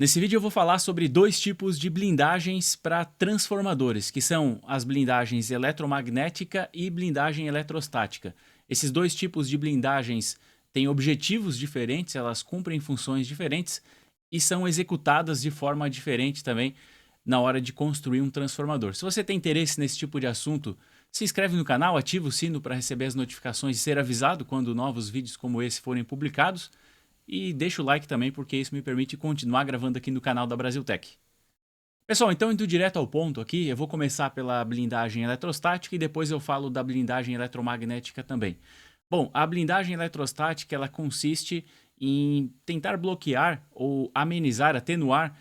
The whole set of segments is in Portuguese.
Nesse vídeo eu vou falar sobre dois tipos de blindagens para transformadores, que são as blindagens eletromagnética e blindagem eletrostática. Esses dois tipos de blindagens têm objetivos diferentes, elas cumprem funções diferentes e são executadas de forma diferente também na hora de construir um transformador. Se você tem interesse nesse tipo de assunto, se inscreve no canal, ativa o sino para receber as notificações e ser avisado quando novos vídeos como esse forem publicados. E deixa o like também, porque isso me permite continuar gravando aqui no canal da Brasiltech. Pessoal, então indo direto ao ponto aqui, eu vou começar pela blindagem eletrostática e depois eu falo da blindagem eletromagnética também. Bom, a blindagem eletrostática ela consiste em tentar bloquear ou amenizar, atenuar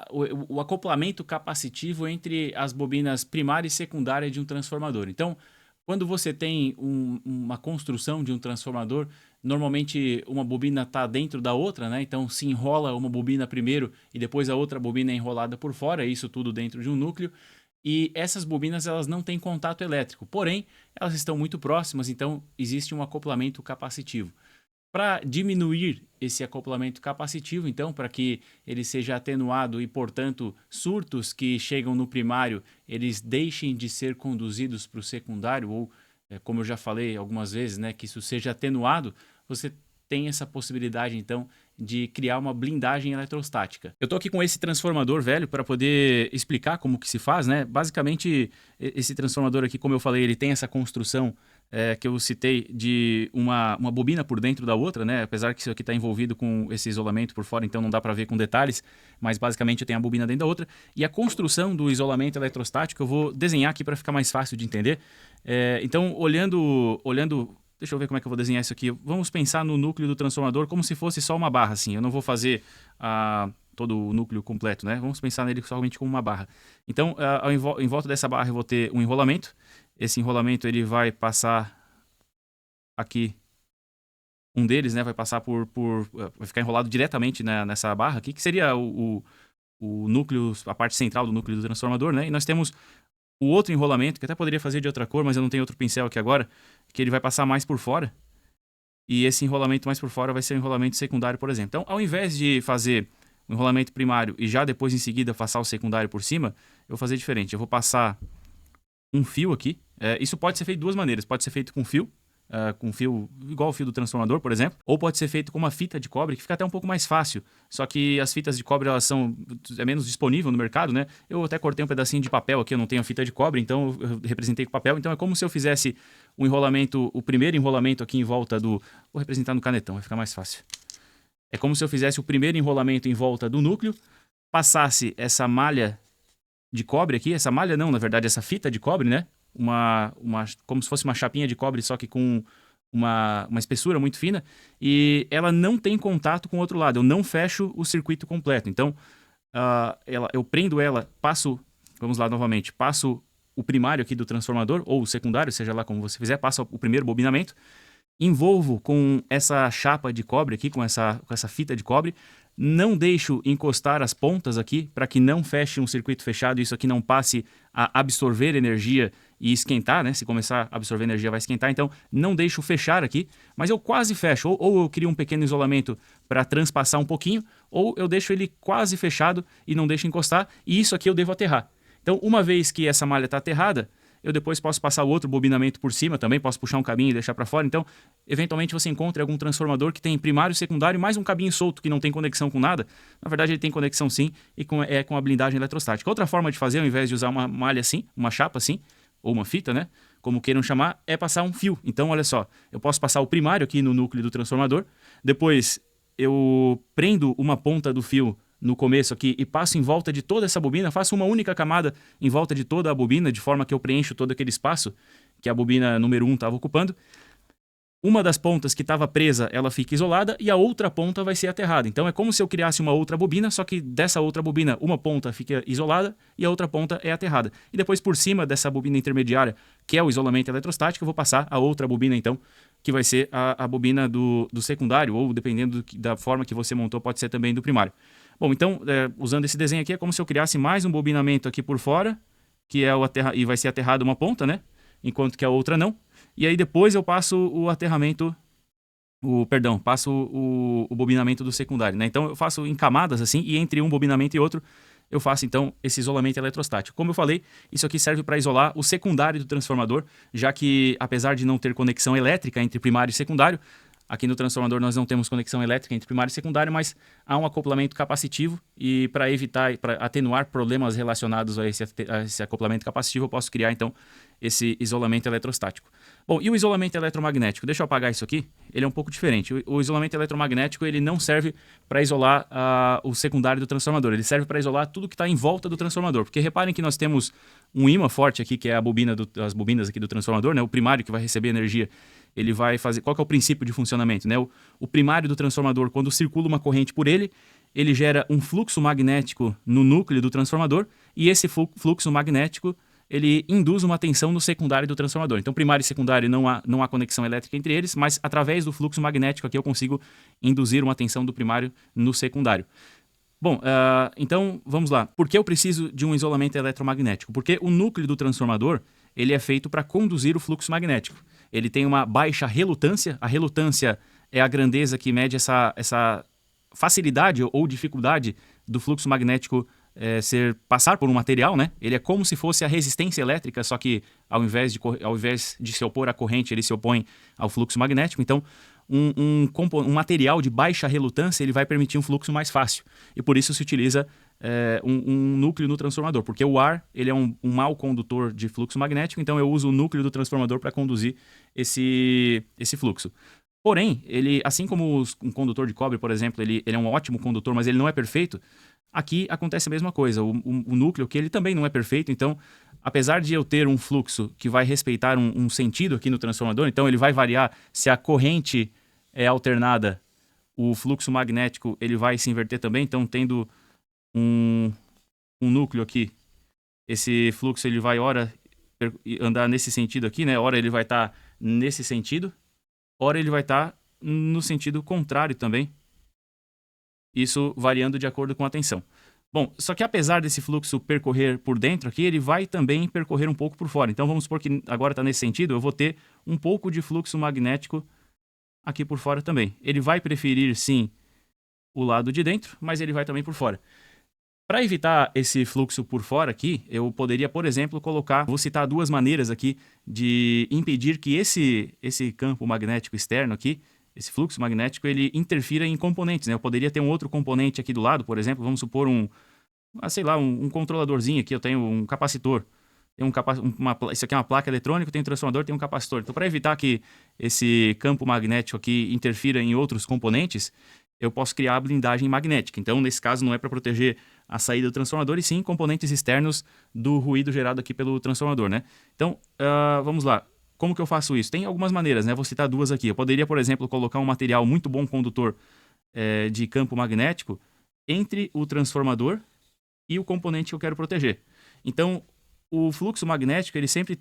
o acoplamento capacitivo entre as bobinas primária e secundária de um transformador. Então, quando você tem uma construção de um transformador, normalmente uma bobina está dentro da outra, né? Então se enrola uma bobina primeiro e depois a outra bobina é enrolada por fora, isso tudo dentro de um núcleo. E essas bobinas elas não têm contato elétrico, porém elas estão muito próximas, então existe um acoplamento capacitivo. Para diminuir esse acoplamento capacitivo, então, para que ele seja atenuado e, portanto, surtos que chegam no primário, eles deixem de ser conduzidos para o secundário, ou, como eu já falei algumas vezes, né, que isso seja atenuado, você tem essa possibilidade, então, de criar uma blindagem eletrostática. Eu estou aqui com esse transformador velho para poder explicar como que se faz, né? Basicamente, esse transformador aqui, como eu falei, ele tem essa construção que eu citei de uma bobina por dentro da outra, né? Apesar que isso aqui está envolvido com esse isolamento por fora, então não dá para ver com detalhes, mas basicamente tem a bobina dentro da outra. E a construção do isolamento eletrostático eu vou desenhar aqui para ficar mais fácil de entender. Então, olhando, deixa eu ver como é que eu vou desenhar isso aqui. Vamos pensar no núcleo do transformador como se fosse só uma barra, assim. Eu não vou fazer todo o núcleo completo, né? Vamos pensar nele somente como uma barra. Então, em volta dessa barra eu vou ter um enrolamento. Esse enrolamento ele vai passar aqui, um deles, né? Vai passar vai ficar enrolado diretamente nessa barra aqui, que seria o núcleo, a parte central do núcleo do transformador, né? E nós temos o outro enrolamento, que até poderia fazer de outra cor, mas eu não tenho outro pincel aqui agora, que ele vai passar mais por fora. E esse enrolamento mais por fora vai ser o enrolamento secundário, por exemplo. Então, ao invés de fazer o enrolamento primário e já depois em seguida passar o secundário por cima, eu vou fazer diferente. Eu vou passar um fio aqui. Isso pode ser feito de duas maneiras. Pode ser feito com fio igual o fio do transformador, por exemplo, ou pode ser feito com uma fita de cobre, que fica até um pouco mais fácil. Só que as fitas de cobre elas é menos disponível no mercado, né? Eu até cortei um pedacinho de papel aqui, eu não tenho a fita de cobre, então eu representei com papel. Então é como se eu fizesse o enrolamento, o primeiro enrolamento aqui em volta do... Vou representar no canetão, vai ficar mais fácil. É como se eu fizesse o primeiro enrolamento em volta do núcleo, passasse essa malha de cobre aqui, essa malha não, na verdade, essa fita de cobre, né? Como se fosse uma chapinha de cobre, só que com uma espessura muito fina, e ela não tem contato com o outro lado, eu não fecho o circuito completo. Então, eu prendo ela, vamos lá novamente, passo o primário aqui do transformador, ou o secundário, seja lá como você fizer, passo o primeiro bobinamento, envolvo com essa chapa de cobre aqui, com essa fita de cobre, não deixo encostar as pontas aqui para que não feche um circuito fechado e isso aqui não passe a absorver energia e esquentar, né? Se começar a absorver energia vai esquentar, então não deixo fechar aqui, mas eu quase fecho, ou eu crio um pequeno isolamento para transpassar um pouquinho, ou eu deixo ele quase fechado e não deixo encostar, e isso aqui eu devo aterrar. Então, uma vez que essa malha está aterrada, eu depois posso passar o outro bobinamento por cima também, posso puxar um cabinho e deixar para fora. Então, eventualmente você encontra algum transformador que tem primário, secundário, mais um cabinho solto que não tem conexão com nada. Na verdade, ele tem conexão sim e com a blindagem eletrostática. Outra forma de fazer, ao invés de usar uma malha assim, uma chapa assim, ou uma fita, né? Como queiram chamar, é passar um fio. Então, olha só, eu posso passar o primário aqui no núcleo do transformador, depois eu prendo uma ponta do fio no começo aqui e passo em volta de toda essa bobina, faço uma única camada em volta de toda a bobina, de forma que eu preencho todo aquele espaço que a bobina número 1 estava ocupando. Uma das pontas que estava presa, ela fica isolada e a outra ponta vai ser aterrada. Então é como se eu criasse uma outra bobina, só que dessa outra bobina uma ponta fica isolada e a outra ponta é aterrada. E depois por cima dessa bobina intermediária, que é o isolamento eletrostático, eu vou passar a outra bobina então, que vai ser a bobina do secundário, ou dependendo da forma que você montou, pode ser também do primário. Bom, então, usando esse desenho aqui, é como se eu criasse mais um bobinamento aqui por fora, que é e vai ser aterrado uma ponta, né? Enquanto que a outra não. E aí depois eu passo o aterramento passo o bobinamento do secundário, né? Então eu faço em camadas assim, e entre um bobinamento e outro eu faço então esse isolamento eletrostático. Como eu falei, isso aqui serve para isolar o secundário do transformador, já que apesar de não ter conexão elétrica entre primário e secundário, aqui no transformador nós não temos conexão elétrica entre primário e secundário, mas há um acoplamento capacitivo e para evitar, para atenuar problemas relacionados a esse acoplamento capacitivo, eu posso criar então esse isolamento eletrostático. Bom, e o isolamento eletromagnético? Deixa eu apagar isso aqui. Ele é um pouco diferente. O isolamento eletromagnético ele não serve para isolar o secundário do transformador. Ele serve para isolar tudo que está em volta do transformador. Porque reparem que nós temos um ímã forte aqui, que é as bobinas aqui do transformador, né? O primário que vai receber energia. Ele vai fazer... Qual que é o princípio de funcionamento, né? O primário do transformador, quando circula uma corrente por ele, ele gera um fluxo magnético no núcleo do transformador e esse fluxo magnético ele induz uma tensão no secundário do transformador. Então, primário e secundário não há conexão elétrica entre eles, mas através do fluxo magnético aqui eu consigo induzir uma tensão do primário no secundário. Bom, então vamos lá. Por que eu preciso de um isolamento eletromagnético? Porque o núcleo do transformador ele é feito para conduzir o fluxo magnético. Ele tem uma baixa relutância. A relutância é a grandeza que mede essa facilidade ou dificuldade do fluxo magnético passar por um material, né? Ele é como se fosse a resistência elétrica, só que ao invés de se opor à corrente, ele se opõe ao fluxo magnético. Então, um material de baixa relutância ele vai permitir um fluxo mais fácil. E por isso se utiliza um núcleo no transformador, porque o ar ele é um mau condutor de fluxo magnético, então eu uso o núcleo do transformador para conduzir esse fluxo. Porém, ele, assim como um condutor de cobre, por exemplo, ele é um ótimo condutor, mas ele não é perfeito. Aqui acontece a mesma coisa, o núcleo que ele também não é perfeito, então apesar de eu ter um fluxo que vai respeitar um sentido aqui no transformador, então ele vai variar se a corrente é alternada, o fluxo magnético ele vai se inverter também, então tendo um núcleo aqui, esse fluxo ele vai ora andar nesse sentido aqui, né? Ora ele vai estar nesse sentido, ora ele vai estar no sentido contrário também. Isso variando de acordo com a tensão. Bom, só que apesar desse fluxo percorrer por dentro aqui, ele vai também percorrer um pouco por fora. Então vamos supor que agora está nesse sentido, eu vou ter um pouco de fluxo magnético aqui por fora também. Ele vai preferir sim o lado de dentro, mas ele vai também por fora. Para evitar esse fluxo por fora aqui, eu poderia, por exemplo, vou citar duas maneiras aqui de impedir que esse campo magnético externo aqui, esse fluxo magnético, ele interfira em componentes, né? Eu poderia ter um outro componente aqui do lado, por exemplo, vamos supor sei lá, um controladorzinho aqui, eu tenho um capacitor. Isso aqui é uma placa eletrônica, tem um transformador, tem um capacitor. Então, para evitar que esse campo magnético aqui interfira em outros componentes, eu posso criar a blindagem magnética. Então, nesse caso, não é para proteger a saída do transformador, e sim componentes externos do ruído gerado aqui pelo transformador, né? Então, vamos lá. Como que eu faço isso? Tem algumas maneiras, né? Vou citar duas aqui. Eu poderia, por exemplo, colocar um material muito bom condutor de campo magnético entre o transformador e o componente que eu quero proteger. Então, o fluxo magnético, ele sempre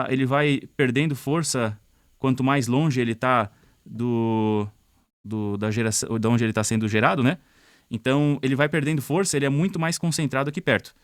ele vai perdendo força quanto mais longe ele está da geração, de onde ele está sendo gerado, né? Então, ele vai perdendo força, ele é muito mais concentrado aqui perto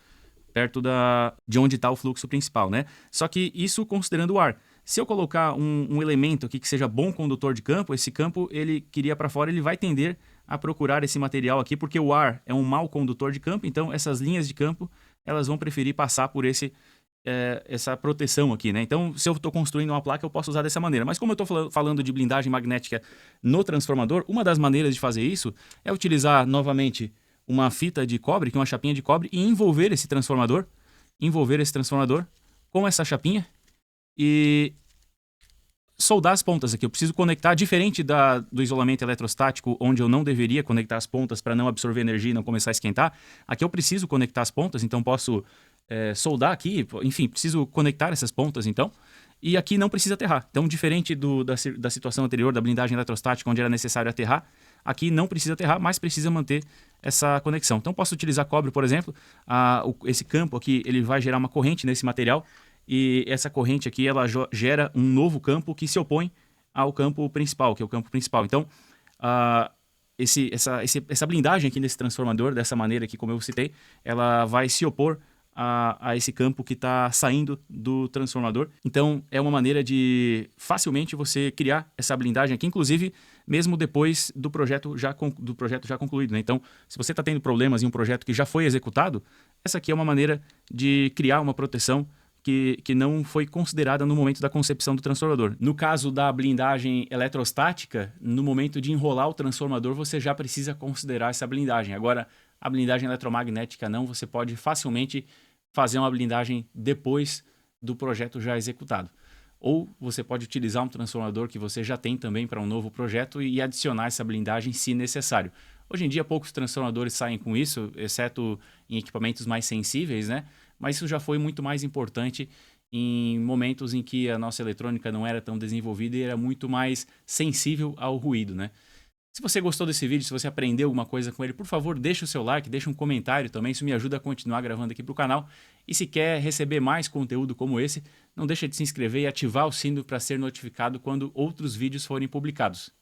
de onde está o fluxo principal, né? Só que isso considerando o ar. Se eu colocar um elemento aqui que seja bom condutor de campo, esse campo, ele queria para fora, ele vai tender a procurar esse material aqui, porque o ar é um mau condutor de campo, então essas linhas de campo, elas vão preferir passar por essa proteção aqui, né? Então, se eu estou construindo uma placa, eu posso usar dessa maneira. Mas como eu estou falando de blindagem magnética no transformador, uma das maneiras de fazer isso é utilizar novamente uma fita de cobre, que é uma chapinha de cobre, e envolver esse transformador com essa chapinha e soldar as pontas aqui. Eu preciso conectar, diferente do isolamento eletrostático, onde eu não deveria conectar as pontas para não absorver energia e não começar a esquentar. Aqui eu preciso conectar as pontas, então posso soldar aqui, enfim, preciso conectar essas pontas então. E aqui não precisa aterrar. Então, diferente da situação anterior, da blindagem eletrostática, onde era necessário aterrar, aqui não precisa aterrar, mas precisa manter essa conexão. Então, posso utilizar cobre, por exemplo. Esse campo aqui ele vai gerar uma corrente nesse material, e essa corrente aqui ela gera um novo campo que se opõe ao campo principal, que é o campo principal. Então, essa blindagem aqui nesse transformador, dessa maneira aqui, como eu citei, ela vai se opor a esse campo que está saindo do transformador. Então, é uma maneira de facilmente você criar essa blindagem aqui, inclusive mesmo depois do projeto já concluído, né? Então, se você está tendo problemas em um projeto que já foi executado, essa aqui é uma maneira de criar uma proteção que não foi considerada no momento da concepção do transformador. No caso da blindagem eletrostática, no momento de enrolar o transformador, você já precisa considerar essa blindagem. Agora, a blindagem eletromagnética não, você pode facilmente fazer uma blindagem depois do projeto já executado. Ou você pode utilizar um transformador que você já tem também para um novo projeto e adicionar essa blindagem se necessário. Hoje em dia, poucos transformadores saem com isso, exceto em equipamentos mais sensíveis, né? Mas isso já foi muito mais importante em momentos em que a nossa eletrônica não era tão desenvolvida e era muito mais sensível ao ruído, né? Se você gostou desse vídeo, se você aprendeu alguma coisa com ele, por favor, deixa o seu like, deixa um comentário também, isso me ajuda a continuar gravando aqui para o canal. E se quer receber mais conteúdo como esse, não deixa de se inscrever e ativar o sino para ser notificado quando outros vídeos forem publicados.